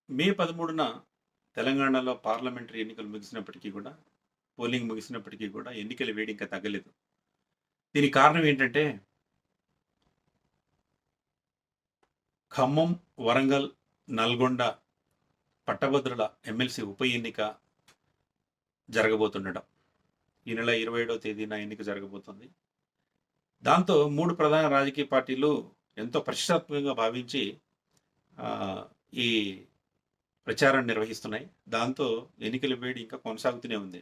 మే 13న తెలంగాణలో పార్లమెంటరీ ఎన్నికలు పోలింగ్ ముగిసినప్పటికీ కూడా ఎన్నికల వేడి ఇంకా తగ్గలేదు. దీనికి కారణం ఏంటంటే, ఖమ్మం, వరంగల్, నల్గొండ పట్టభద్రుల ఎమ్మెల్సీ ఉప ఎన్నిక జరగబోతుండడం. ఈ నెల 27వ తేదీన ఎన్నిక జరగబోతుంది. దాంతో 3 ప్రధాన రాజకీయ పార్టీలు ఎంతో ప్రతిష్టాత్మకంగా భావించి ఈ ప్రచారాన్ని నిర్వహిస్తున్నాయి. దాంతో ఎన్నికల వేడి ఇంకా కొనసాగుతూనే ఉంది.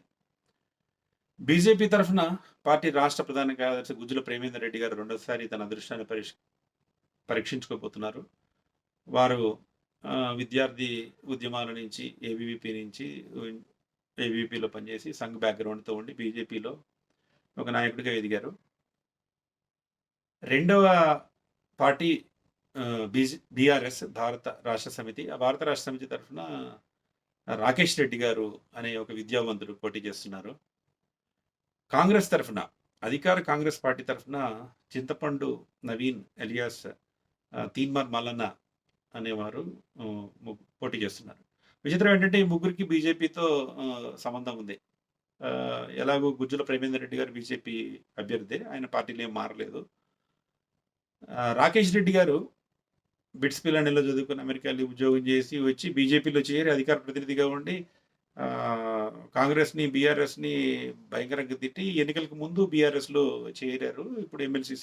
బీజేపీ తరఫున పార్టీ రాష్ట్ర ప్రధాన కార్యదర్శి గుజ్జుల ప్రేమేందర్ రెడ్డి గారు రెండోసారి తన అదృష్టాన్ని పరీక్షించుకోబోతున్నారు. వారు విద్యార్థి ఉద్యమాల నుంచి ఏబీవీపీలో పనిచేసి సంఘ్ బ్యాక్గ్రౌండ్తో ఉండి బీజేపీలో ఒక నాయకుడిగా ఎదిగారు. రెండవ పార్టీ బీఆర్ఎస్ భారత రాష్ట్ర సమితి. ఆ భారత రాష్ట్ర సమితి తరఫున రాకేష్ రెడ్డి గారు అనే ఒక విద్యావంతుడు పోటీ చేస్తున్నారు. కాంగ్రెస్ తరఫున అధికార కాంగ్రెస్ పార్టీ తరఫున చింతపండు నవీన్ ఎలియాస్ తీన్మార్ మల్లన్న అనేవారు పోటీ చేస్తున్నారు. విచిత్రం ఏంటంటే ఈ ముగ్గురికి బీజేపీతో సంబంధం ఉంది. ఎలాగో గుజ్జుల ప్రేమేందర్ రెడ్డి గారు బీజేపీ అభ్యర్థి, ఆయన పార్టీలో ఏం మారలేదు. రాకేష్ రెడ్డి గారు బిట్స్ పిల్లాడిలో చదువుకుని అమెరికాలో ఉద్యోగం చేసి వచ్చి బీజేపీలో చేరి అధికార ప్రతినిధిగా ఉండి కాంగ్రెస్ని బీఆర్ఎస్ని భయంకరంగా తిట్టి ఎన్నికలకు ముందు బీఆర్ఎస్లో చేరారు. ఇప్పుడు ఎమ్మెల్సీ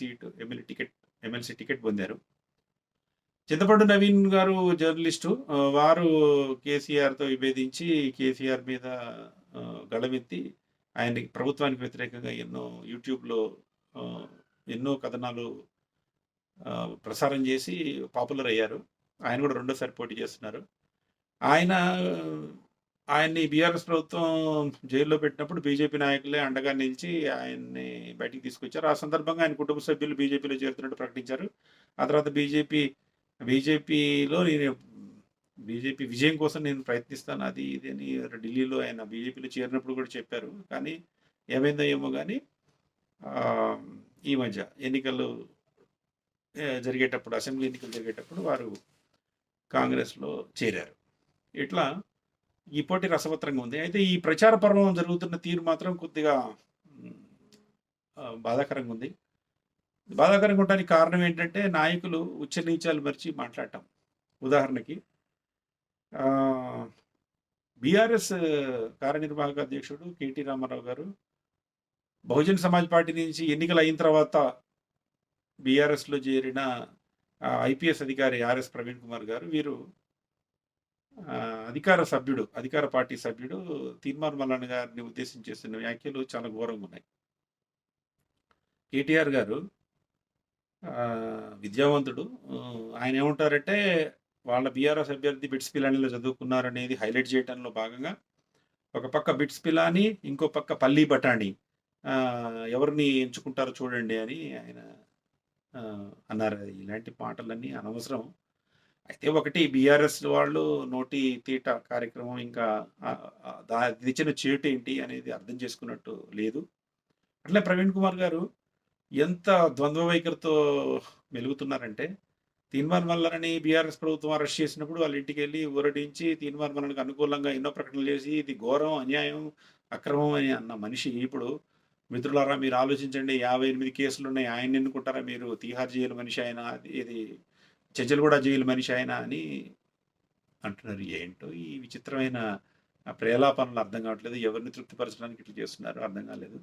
టికెట్ పొందారు. చింతపండు నవీన్ గారు జర్నలిస్టు. వారు కేసీఆర్తో విభేదించి కేసీఆర్ మీద గళమెత్తి ఆయనకి ప్రభుత్వానికి వ్యతిరేకంగా యూట్యూబ్లో ఎన్నో కథనాలు ప్రసారం చేసి పాపులర్ అయ్యారు. ఆయన కూడా రెండోసారి పోటీ చేస్తున్నారు. ఆయన్ని బీఆర్ఎస్ ప్రభుత్వం జైల్లో పెట్టినప్పుడు బీజేపీ నాయకులే అండగా నిలిచి ఆయన్ని బయటికి తీసుకొచ్చారు. ఆ సందర్భంగా ఆయన కుటుంబ సభ్యులు బీజేపీలో చేరుతున్నట్టు ప్రకటించారు. ఆ తర్వాత బీజేపీలో బీజేపీ విజయం కోసం నేను ప్రయత్నిస్తాను అది ఇది అని ఢిల్లీలో ఆయన బీజేపీలో చేరినప్పుడు కూడా చెప్పారు. కానీ ఏమైందో ఏమో కానీ ఈ మధ్య అసెంబ్లీ ఎన్నికలు జరిగేటప్పుడు వారు కాంగ్రెస్లో చేరారు. ఇట్లా ఈ పోటీ రసవత్రంగా ఉంది. అయితే ఈ ప్రచార పర్వం జరుగుతున్న తీరు మాత్రం కొద్దిగా బాధాకరంగా ఉంది. బాధాకరంగా ఉండడానికి కారణం ఏంటంటే నాయకులు ఉచ్చనీచాలు మరిచి మాట్లాడటం. ఉదాహరణకి బీఆర్ఎస్ కార్యనిర్వాహక అధ్యక్షుడు కేటీ రామారావు గారు బహుజన్ సమాజ్ పార్టీ నుంచి ఎన్నికలు అయిన తర్వాత బీఆర్ఎస్లో చేరిన ఐపీఎస్ అధికారి ఆర్ఎస్ ప్రవీణ్ కుమార్ గారు, వీరు అధికార పార్టీ సభ్యుడు తీన్మార్ మల్లన్న గారిని ఉద్దేశించి చేస్తున్న వ్యాఖ్యలు చాలా ఘోరంగా ఉన్నాయి. కేటీఆర్ గారు విద్యావంతుడు. ఆయన ఏమంటారంటే వాళ్ళ బీఆర్ఎస్ అభ్యర్థి బిట్స్ పిలానీలో చదువుకున్నారనేది హైలైట్ చేయడంలో భాగంగా ఒక పక్క బిట్స్ పిలాని, ఇంకో పక్క పల్లీ బఠాణి ఎవరిని ఎంచుకుంటారో చూడండి అని ఆయన అన్నారు. ఇలాంటి మాటలన్నీ అనవసరం. అయితే ఒకటి బీఆర్ఎస్ వాళ్ళు నోటి తీట కార్యక్రమం ఇంకా తెచ్చిన చేటు ఏంటి అనేది అర్థం చేసుకున్నట్టు లేదు. అట్లే ప్రవీణ్ కుమార్ గారు ఎంత ద్వంద్వ వైఖరితో మెలుగుతున్నారంటే, తీన్మార్ మల్లన్నని బీఆర్ఎస్ ప్రభుత్వం అరెస్ట్ చేసినప్పుడు వాళ్ళ ఇంటికి వెళ్ళి ఊరడించి తీన్మార్ మల్లన్నకు అనుకూలంగా ఎన్నో ప్రకటనలు చేసి ఇది ఘోరం, అన్యాయం, అక్రమం అని అన్న మనిషి ఇప్పుడు మిత్రులారా మీరు ఆలోచించండి, 58 కేసులు ఉన్నాయి, ఆయన ఎన్నుకుంటారా మీరు? తీహార్ జైలు మనిషి ఆయన, ఇది చెంచల్గూడ జైలు మనిషి ఆయన అని అంటున్నారు. ఏంటో ఈ విచిత్రమైన ప్రేలాపనలు అర్థం కావట్లేదు. ఎవరిని తృప్తిపరచడానికి ఇట్లా చేస్తున్నారు అర్థం కాలేదు.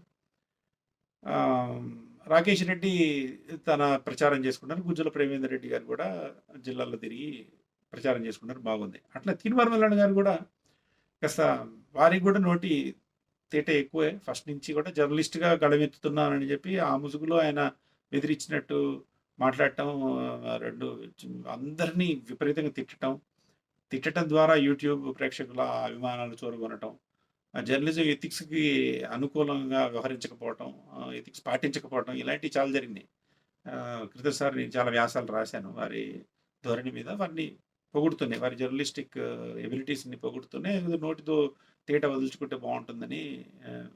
రాకేష్ రెడ్డి తన ప్రచారం చేసుకున్నారు. గుజ్జుల ప్రేమేందర్ రెడ్డి గారు కూడా జిల్లాల్లో తిరిగి ప్రచారం చేసుకున్నారు. బాగుంది. అట్లా తీన్మార్ మల్లన్న గారు కూడా కాస్త వారికి కూడా నోటి తేట ఎక్కువే. ఫస్ట్ నుంచి కూడా జర్నలిస్ట్గా గళమెత్తుతున్నానని చెప్పి ఆ ముసుగులో ఆయన బెదిరించినట్టు మాట్లాడటం, అందరినీ విపరీతంగా తిట్టడం ద్వారా యూట్యూబ్ ప్రేక్షకుల అభిమానాలు చూరగొనటం, జర్నలిజం ఎథిక్స్కి అనుకూలంగా వ్యవహరించకపోవటం, ఎథిక్స్ పాటించకపోవటం ఇలాంటివి చాలా జరిగినాయి. క్రితసారి నేను చాలా వ్యాసాలు రాశాను వారి ధోరణి మీద. వారిని పొగుడుతున్నాయి, వారి జర్నలిస్టిక్ ఎబిలిటీస్ని పొగుడుతూనే నోటితో తేట వదులుచుకుంటే బాగుంటుందని,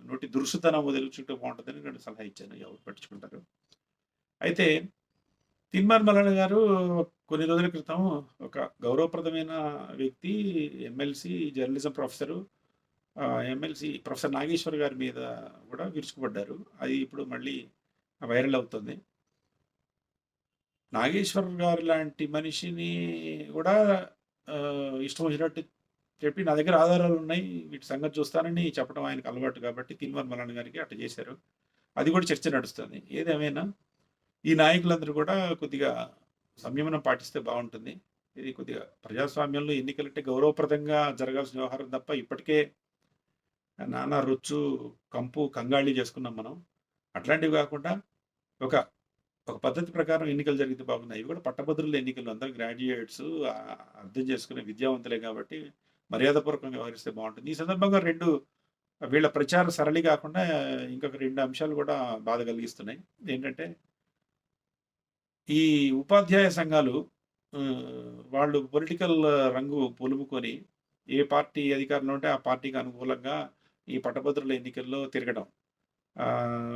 నోటి దురుసుతనం వదులుచుకుంటే బాగుంటుందని నేను సలహా ఇచ్చాను. ఎవరు పట్టించుకుంటారు. అయితే తీన్మార్ మల్లన్న గారు కొన్ని రోజుల క్రితం ఒక గౌరవప్రదమైన వ్యక్తి, MLC, journalism professor, MLC professor Nageshwar గారి మీద కూడా విరుచుకుపడ్డారు. అది ఇప్పుడు మళ్ళీ వైరల్ అవుతుంది. నాగేశ్వర్ గారు లాంటి మనిషిని కూడా ఇష్టం వచ్చినట్టు చెప్పి నా దగ్గర ఆధారాలు ఉన్నాయి, వీటి సంగతి చూస్తానని చెప్పడం ఆయనకు అలవాటు కాబట్టి తీన్మార్ మల్లన్న గారికి అట్లా చేశారు. అది కూడా చర్చ నడుస్తుంది. ఏదేమైనా ఈ నాయకులందరూ కూడా కొద్దిగా సంయమనం పాటిస్తే బాగుంటుంది. ఇది కొద్దిగా ప్రజాస్వామ్యంలో ఎన్నికలంటే గౌరవప్రదంగా జరగాల్సిన వ్యవహారం తప్ప ఇప్పటికే నానా రొచ్చు, కంపు, కంగాళి చేసుకున్నాం మనం. అట్లాంటివి కాకుండా ఒక ఒక పద్ధతి ప్రకారం ఎన్నికలు జరిగితే బాగున్నాయి. ఇవి కూడా పట్టభద్రుల ఎన్నికలు, అందరూ గ్రాడ్యుయేట్స్, అర్థం చేసుకునే విద్యావంతులే కాబట్టి మర్యాదపూర్వకంగా వ్యవహరిస్తే బాగుంటుంది. ఈ సందర్భంగా 2 వీళ్ళ ప్రచార సరళి కాకుండా ఇంకొక 2 అంశాలు కూడా బాధ కలిగిస్తున్నాయి. ఏంటంటే ఈ ఉపాధ్యాయ సంఘాలు వాళ్ళు పొలిటికల్ రంగు పులుముకొని ఏ పార్టీ అధికారంలో ఉంటే ఆ పార్టీకి అనుకూలంగా ఈ పట్టభద్రుల ఎన్నికల్లో తిరగడం.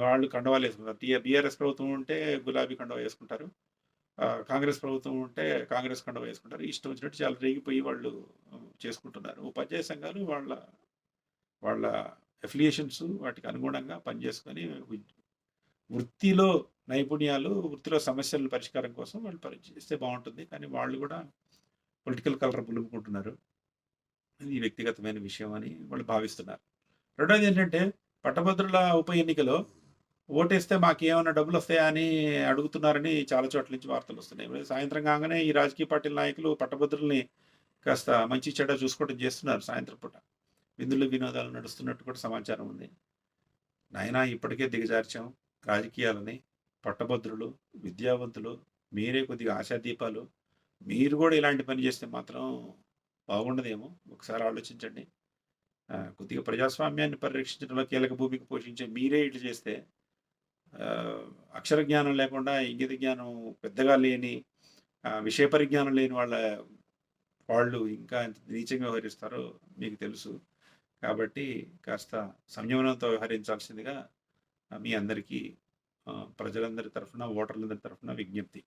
వాళ్ళు కండువాలు వేసుకుంటారు. బీఆర్ఎస్ ప్రభుత్వం ఉంటే గులాబీ కండువా వేసుకుంటారు. కాంగ్రెస్ ప్రభుత్వం ఉంటే కాంగ్రెస్ కండువా వేసుకుంటారు. ఇష్టం వచ్చినట్టు చాలా రేగిపోయి వాళ్ళు చేసుకుంటున్నారు. ఉపాధ్యాయ సంఘాలు వాళ్ళ వాళ్ళ అఫిలియేషన్స్ వాటికి అనుగుణంగా పనిచేసుకొని వృత్తిలో నైపుణ్యాలు, వృత్తిలో సమస్యల పరిష్కారం కోసం వాళ్ళు పనిచేస్తే బాగుంటుంది. కానీ వాళ్ళు కూడా పొలిటికల్ కలర్ పులుముకుంటున్నారు. ఇది వ్యక్తిగతమైన విషయం అని వాళ్ళు భావిస్తున్నారు. రెండోది ఏంటంటే పట్టభద్రుల ఉప ఎన్నికలో ఓటేస్తే మాకేమన్నా డబ్బులు వస్తాయా అని అడుగుతున్నారని చాలా చోట్ల నుంచి వార్తలు వస్తున్నాయి. సాయంత్రం కాగానే ఈ రాజకీయ పార్టీల నాయకులు పట్టభద్రుల్ని కాస్త మంచి చెడ్డ చూసుకోవడం చేస్తున్నారు. సాయంత్రం పూట విందులు వినోదాలు నడుస్తున్నట్టు కూడా సమాచారం ఉంది. నాయనా ఇప్పటికే దిగజార్చాం రాజకీయాలని, పట్టభద్రులు, విద్యావంతులు, మీరే కొద్దిగా ఆశాదీపాలు. మీరు కూడా ఇలాంటి పని చేస్తే మాత్రం బాగుండదేమో, ఒకసారి ఆలోచించండి. కొద్దిగా ప్రజాస్వామ్యాన్ని పరిరక్షించడంలో కీలక భూమిక పోషించే మీరే ఇట్లు చేస్తే అక్షర జ్ఞానం లేకుండా, ఇంగిత జ్ఞానం పెద్దగా లేని, విషయ పరిజ్ఞానం లేని వాళ్ళు ఇంకా ఎంత నీచంగా వ్యవహరిస్తారో మీకు తెలుసు. కాబట్టి కాస్త సంయమనంతో వ్యవహరించాల్సిందిగా మీ అందరికీ ప్రజలందరి తరఫున, ఓటర్లందరి తరఫున విజ్ఞప్తి.